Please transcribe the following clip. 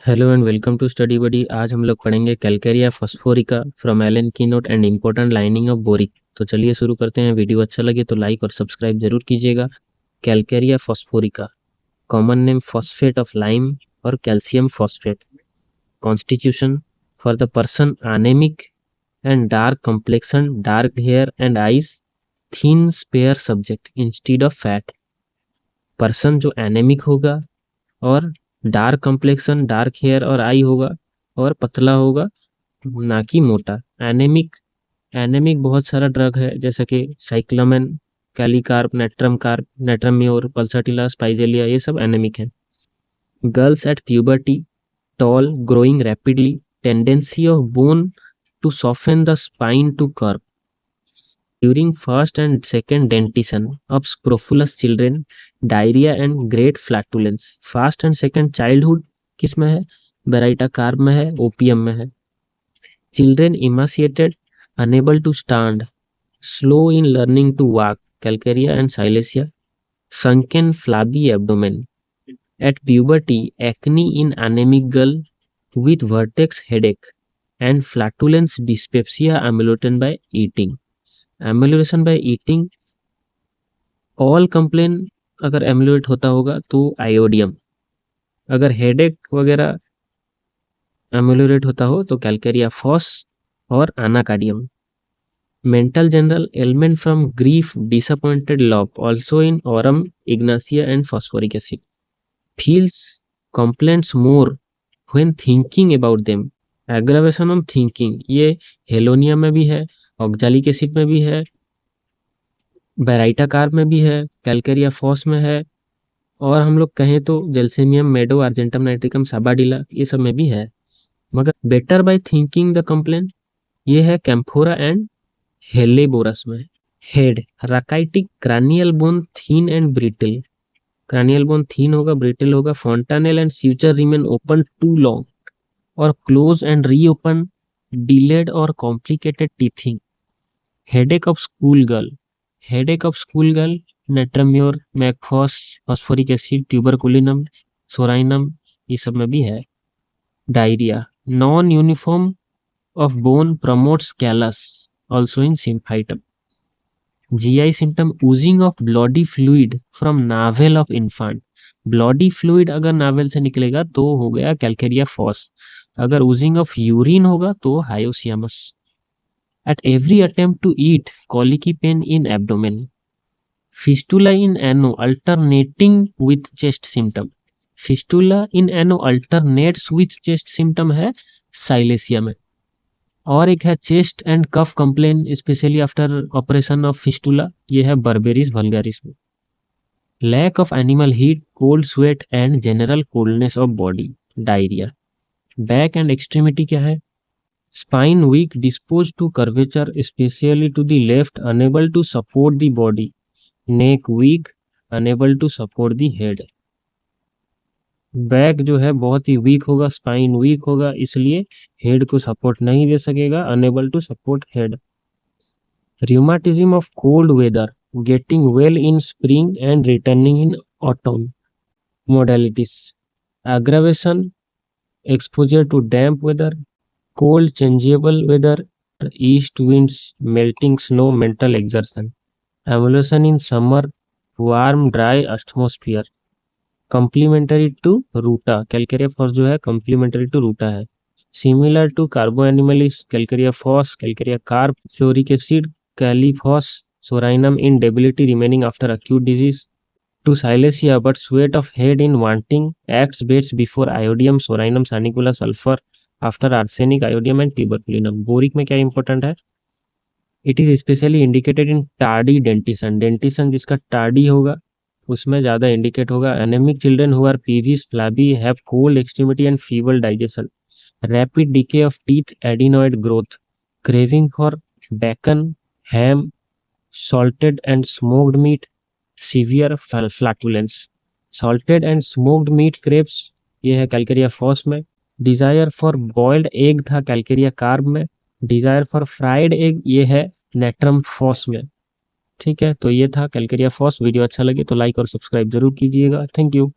Hello and welcome to study buddy. आज हम लोग पढ़ेंगे calcarea phosphorica from Allen keynote and important lining of Boericke. तो चलिए शुरू करते हैं। वीडियो अच्छा लगे तो लाइक और सब्सक्राइब जरूर कीजिएगा। Calcarea phosphorica, common name phosphate of lime और calcium phosphate. Constitution: for the person anaemic and dark complexion, dark hair and eyes, thin spare subject instead of fat. Person जो anaemic होगा और dark complexion, dark hair और आई होगा और पतला होगा, ना कि मोटा। एनेमिक एनेमिक बहुत सारा ड्रग है जैसे कि cyclamen, kali carb, natrum carb, natrum mur, pulsatilla, spigelia, ये सब एनेमिक है। Girls at puberty, tall, growing rapidly, tendency of bone to soften the spine to curve. During first and second dentition of scrofulous children, diarrhea and great flatulence. First and second childhood किस में है? Baryta carb में है, opium में है। Children emaciated, unable to stand, slow in learning to walk, calcarea and silesia. Sunken flabby abdomen. At puberty, acne in anemic girl with vertex headache and flatulence, dyspepsia emulated by eating. Emulation by eating, all complain अगर emulate होता होगा तो आयोडियम, अगर headache वगैरह emulate होता हो तो calcarea phos और anacardium. Mental general element from grief, disappointed love, also in aurum, ignatia and phosphoric acid. Feels complaints more when thinking about them, aggravation of thinking, ये हेलोनियम में भी है, ऑक्जालिक एसिड में भी है, बेराइटा कार्ब में भी है, कैलकेरिया फॉस में है, और हम लोग कहें तो जेल्सेमियम, मेडो, अर्जेंटम नाइट्रिकम, साबाडिला, ये सब में भी है। मगर better by thinking the complain ये है कैम्फोरा एंड हेलेबोरस में। Head rachitic, cranial bone thin and brittle, cranial bone thin होगा, ब्रिटल होगा। फॉन्टानेल एंड फ्यूचर रिमेन ओपन टू लॉन्ग और क्लोज एंड रीओपन, डिलेड और complicated teething. Headache of school girl, headache of school girl, natrum mur, mag phos, phosphoric acid, tuberculinum, psorinum, ये सब में भी है। Diarrhoea, non uniform of bone promotes callus, also in symphytum. GI symptom, oozing of bloody fluid from navel of infant. Bloody fluid अगर navel से निकलेगा तो हो गया कैलकेरिया फॉस, अगर ऊजिंग ऑफ यूरिन होगा तो hyoscyamus. At every attempt to eat, colicky pain in abdomen. Fistula in ano alternating with chest symptom. Fistula in ano alternates with chest symptom है साइलेसिया में। और एक है chest and cough complain specially after operation of fistula, ये है berberis vulgaris में। Lack of animal heat, cold sweat and general coldness of body, diarrhoea. Back and extremity क्या है? Spine weak, disposed to curvature, especially to the left, unable to support the body. Neck weak, unable to support the head. Back जो है बहुत ही weak होगा, spine weak होगा, इसलिए head को सपोर्ट नहीं दे सकेगा, unable to support head. Rheumatism of cold weather, getting well in spring and returning in autumn. Modalities: aggravation, exposure to damp weather, cold changeable weather, east winds, melting snow, mental exertion. Emulsion in summer, warm dry atmosphere. Complementary to ruta, calcarea phos जो है complementary to ruta है। Similar to carboanimalis, calcarea phos, calcarea carp, fluoric acid, caliphos, sorinum in debility remaining after acute disease. To silesia, but sweat of head in wanting, acts best before iodium, sorinum, sanicula, sulfur, after arsenic, iodium and tuberculinum. Boericke में क्या important है? It is specially indicated in tardy dentition, dentition जिसका tardy होगा उसमें ज़्यादा indicate होगा। Anaemic children who are peevish, flabby, have cold extremity and feeble digestion. Rapid decay of teeth, adenoid growth, craving for bacon, ham, salted and smoked meat, severe flatulence. Salted and smoked meat craves, ये है calcarea phos में। Desire for boiled egg था Calcarea carb में। Desire for fried egg ये है natrum FOSS में। ठीक है, तो ये था कैलकेरिया फॉस। वीडियो अच्छा लगे तो लाइक और सब्सक्राइब जरूर कीजिएगा। Thank you.